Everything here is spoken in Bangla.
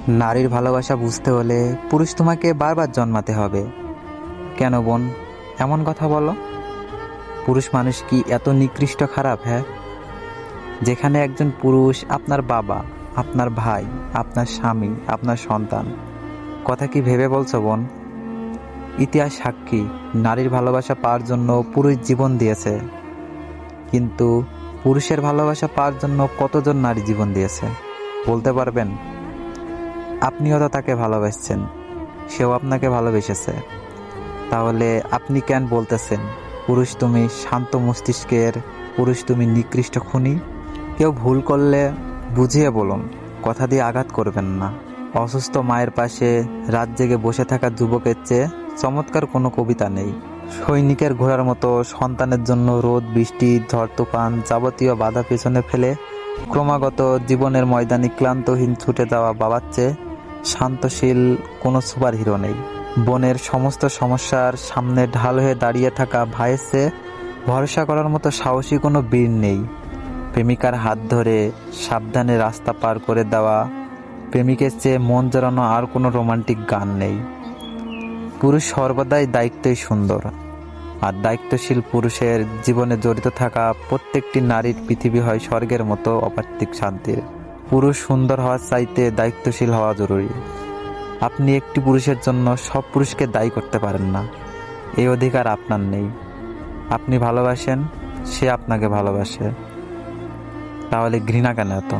নারীর ভালোবাসা বুঝতে হলে পুরুষ তোমাকে বারবার জন্মাতে হবে। কেন বোন এমন কথা বলো? পুরুষ মানুষ কি এত নিকৃষ্ট খারাপ? হ্যাঁ, যেখানে একজন পুরুষ আপনার বাবা, আপনার ভাই, আপনার স্বামী, আপনার সন্তান। কথা কি ভেবে বলছো বোন? ইতিহাস সাক্ষী, নারীর ভালোবাসা পাওয়ার জন্য পুরুষ জীবন দিয়েছে, কিন্তু পুরুষের ভালোবাসা পাওয়ার জন্য কতজন নারী জীবন দিয়েছে বলতে পারবেন? আপনিও তো তাকে ভালোবাসছেন, সেও আপনাকে ভালোবেসেছে। তাহলে আপনি কেন বলতেছেন পুরুষ তুমি শান্ত মস্তিষ্কের, পুরুষ তুমি নিকৃষ্ট খুনি? কেউ ভুল করলে বুঝিয়ে বলুন, কথা দিয়ে আঘাত করবেন না। অসুস্থ মায়ের পাশে রাত জেগে বসে থাকা যুবকের চেয়ে চমৎকার কোনো কবিতা নেই। সৈনিকের ঘোড়ার মতো সন্তানের জন্য রোদ বৃষ্টি ঝড় তুফান যাবতীয় বাধা পেছনে ফেলে ক্রমাগত জীবনের ময়দানে ক্লান্তহীন ছুটে যাওয়া বাবার চেয়ে শান্তশীল কোনো সুপার হিরো নেই। বনের সমস্ত সমস্যার সামনে ঢাল হয়ে দাঁড়িয়ে থাকা ভাইয়ের চেয়ে ভরসা করার মতো সাহসী কোনো বীর নেই। প্রেমিকার হাত ধরে সাবধানে রাস্তা পার করে দেওয়া প্রেমিকের চেয়ে মন জড়ানো আর কোনো রোমান্টিক গান নেই। পুরুষ সর্বদাই দায়িত্বই সুন্দর, আর দায়িত্বশীল পুরুষের জীবনে জড়িত থাকা প্রত্যেকটি নারীর পৃথিবী হয় স্বর্গের মতো অপার্থিক শান্তির। পুরুষ সুন্দর হওয়ার চাইতে দায়িত্বশীল হওয়া জরুরি। আপনি একটি পুরুষের জন্য সব পুরুষকে দায়ী করতে পারেন না, এই অধিকার আপনার নেই। আপনি ভালোবাসেন, সে আপনাকে ভালোবাসে, তাহলে ঘৃণা কেন এত?